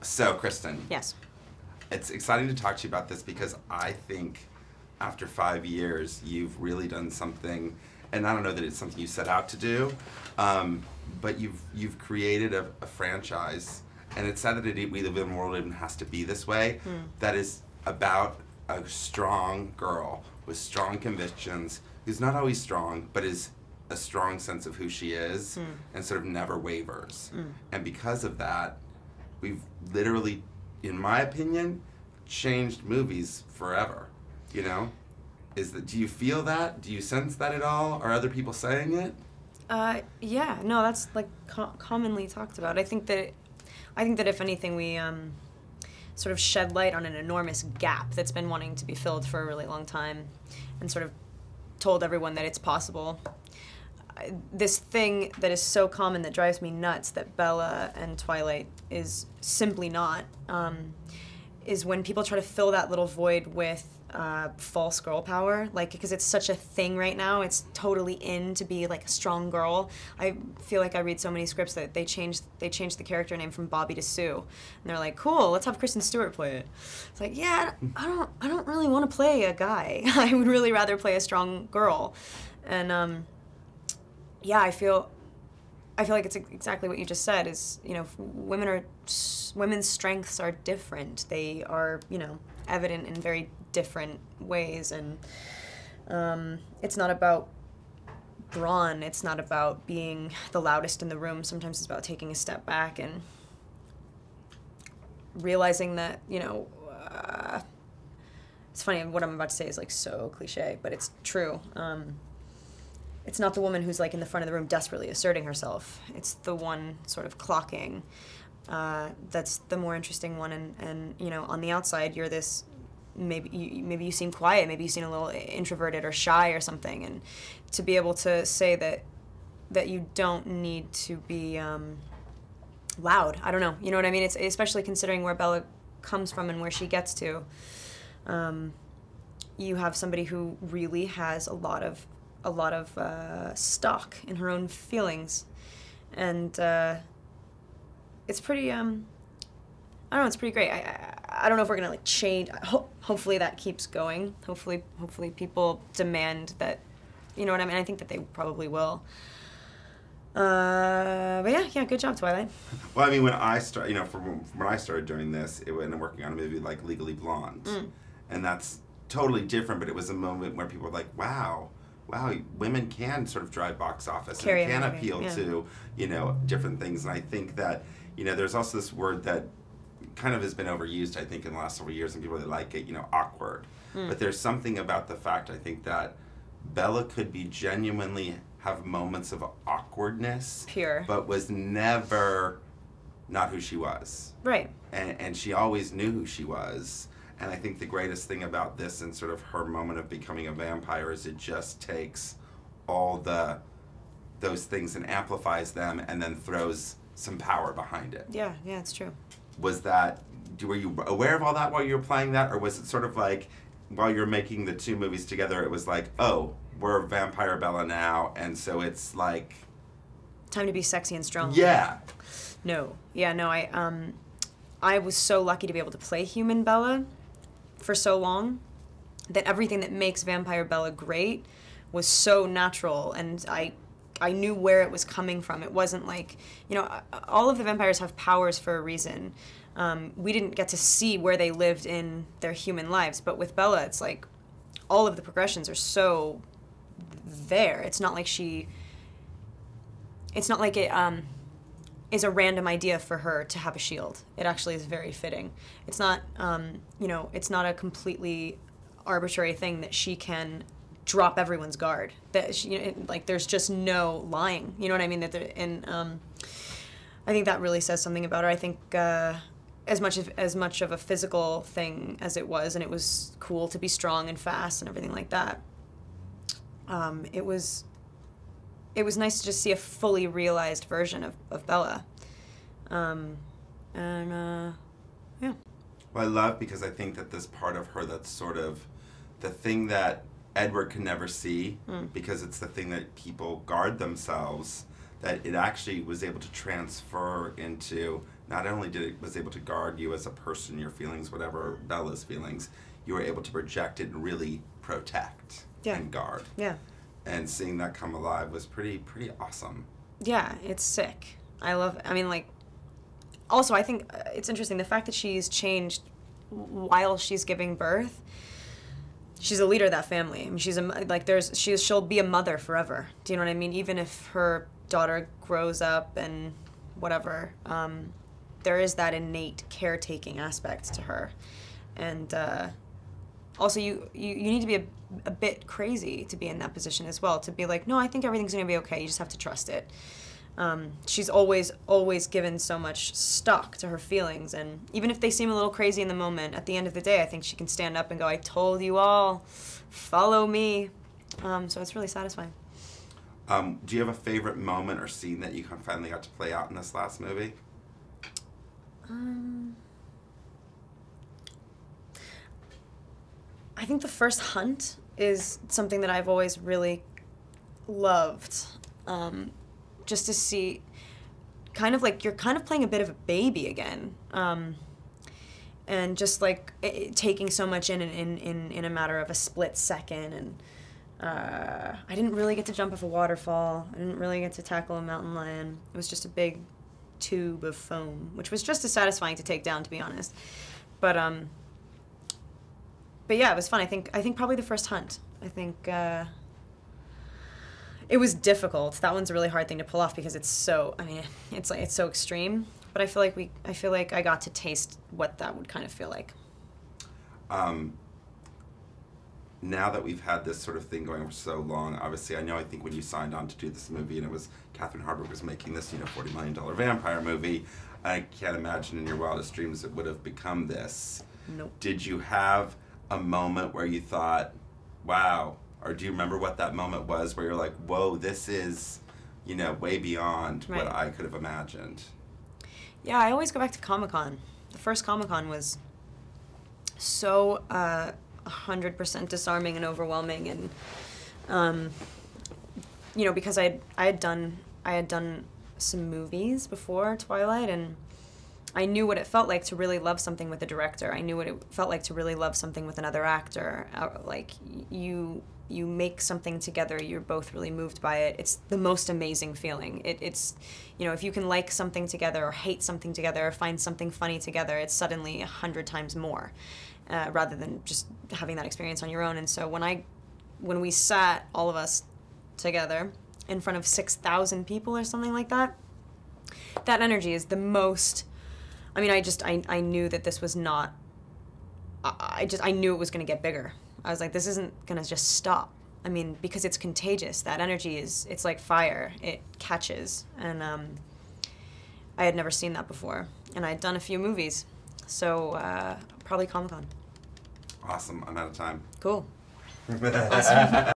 So, Kristen. Yes. It's exciting to talk to you about this because I think after 5 years, you've really done something, and I don't know that it's something you set out to do, but you've created a franchise, and it's sad that we live in a world that even has to be this way, that is about a strong girl with strong convictions, who's not always strong, but is a strong sense of who she is, and sort of never wavers. And because of that, we've literally, in my opinion, changed movies forever. You know, do you feel that? Do you sense that at all? Are other people saying it? Yeah, no, that's like commonly talked about. I think that if anything, we sort of shed light on an enormous gap that's been wanting to be filled for a really long time, and sort of told everyone that it's possible. This thing that is so common that drives me nuts that Bella and Twighlight is simply not, is when people try to fill that little void with false girl power, like, because it's such a thing right now. It's totally in to be like a strong girl. I feel like I read so many scripts that they changed the character name from Bobby to Sue, and they're like, cool, let's have Kristen Stewart play it. It's like, yeah, I don't really want to play a guy. I would really rather play a strong girl. And yeah, I feel like it's exactly what you just said. Is, you know, women's strengths are different. They are, you know, evident in very different ways, and it's not about brawn. It's not about being the loudest in the room. Sometimes it's about taking a step back and realizing that, you know, it's funny, what I'm about to say is like so cliche, but it's true. It's not the woman who's like in the front of the room desperately asserting herself. It's the one sort of clocking. That's the more interesting one. And you know, on the outside, you're this. Maybe you seem quiet. Maybe you seem a little introverted or shy or something. And to be able to say that you don't need to be loud. I don't know. You know what I mean? It's especially considering where Bella comes from and where she gets to. You have somebody who really has a lot of stock in her own feelings, and it's pretty I don't know, it's pretty great. I don't know if we're gonna like change. Hopefully that keeps going. Hopefully people demand that, you know what I mean. I think that they probably will. But yeah, good job, Twighlight. Well, I mean, when I start, you know, from when I started doing this, when working on a movie like Legally Blonde, and that's totally different. But it was a moment where people were like, wow, women can sort of drive box office and can appeal to, you know, different things. And I think that, you know, there's also this word that kind of has been overused, I think, in the last several years, and people really like it, you know, awkward. But there's something about the fact, I think, that Bella could be genuinely have moments of awkwardness. Pure. But was never not who she was. Right. And she always knew who she was. And I think the greatest thing about this and sort of her moment of becoming a vampire is it just takes all those things and amplifies them and then throws some power behind it. Yeah, it's true. Were you aware of all that while you were playing that? Or was it sort of like, while you're making the two movies together, it was like, oh, we're Vampire Bella now, and so it's like... time to be sexy and strong. Yeah. No. Yeah, no, I was so lucky to be able to play human Bella for so long that everything that makes Vampire Bella great was so natural, and I knew where it was coming from. It wasn't like, you know, all of the vampires have powers for a reason. We didn't get to see where they lived in their human lives, but with Bella, it's like all of the progressions are so there. It's not like it is a random idea for her to have a shield. It actually is very fitting. It's not, you know, it's not a completely arbitrary thing that she can drop everyone's guard. That she, you know, like, there's just no lying. You know what I mean? I think that really says something about her. I think as much of a physical thing as it was, and it was cool to be strong and fast and everything like that. It was nice to just see a fully realized version of Bella. Yeah. Well, I love, because I think that this part of her that's sort of the thing that Edward can never see, because it's the thing that people guard themselves, that it actually was able to transfer into not only was able to guard you as a person, your feelings, whatever Bella's feelings, you were able to project it and really protect and guard. Yeah. And seeing that come alive was pretty awesome. Yeah, it's sick. I love it. I mean, like, also I think it's interesting the fact that she's changed while she's giving birth. She's a leader of that family. I mean, she'll be a mother forever. Do you know what I mean? Even if her daughter grows up and whatever, there is that innate caretaking aspect to her. And also, you need to be a bit crazy to be in that position as well, to be like, no, I think everything's going to be okay. You just have to trust it. She's always given so much stock to her feelings, and even if they seem a little crazy in the moment, at the end of the day, I think she can stand up and go, I told you all, follow me. So it's really satisfying. Do you have a favorite moment or scene that you finally got to play out in this last movie? I think the first hunt is something that I've always really loved. Just to see, kind of like, you're kind of playing a bit of a baby again. And just like taking so much in a matter of a split second. And I didn't really get to jump off a waterfall. I didn't really get to tackle a mountain lion. It was just a big tube of foam, which was just as satisfying to take down, to be honest. But yeah, it was fun. I think probably the first hunt. I think it was difficult. That one's a really hard thing to pull off because it's so, I mean, it's so extreme. But I feel like I got to taste what that would kind of feel like. Now that we've had this sort of thing going for so long, obviously, I think when you signed on to do this movie and it was Catherine Hardwicke was making this, $40 million vampire movie, I can't imagine in your wildest dreams it would have become this. Nope. Did you have a moment where you thought, wow, or do you remember what that moment was where you're like, whoa, this is, way beyond what I could have imagined? Yeah, I always go back to Comic-Con. The first Comic-Con was so 100% disarming and overwhelming, and because I had done some movies before Twilight, and I knew what it felt like to really love something with a director. I knew what it felt like to really love something with another actor. Like, you make something together, you're both really moved by it. It's the most amazing feeling. It's if you can like something together or hate something together or find something funny together, it's suddenly 100 times more, rather than just having that experience on your own. And so when we sat, all of us together, in front of 6,000 people or something like that, that energy is the most... I mean, I knew that this was not... I knew it was going to get bigger. I was like, this isn't going to just stop. I mean, because it's contagious. That energy it's like fire. It catches. And I had never seen that before. And I had done a few movies. So probably Comic-Con. Awesome. I'm out of time. Cool. Awesome.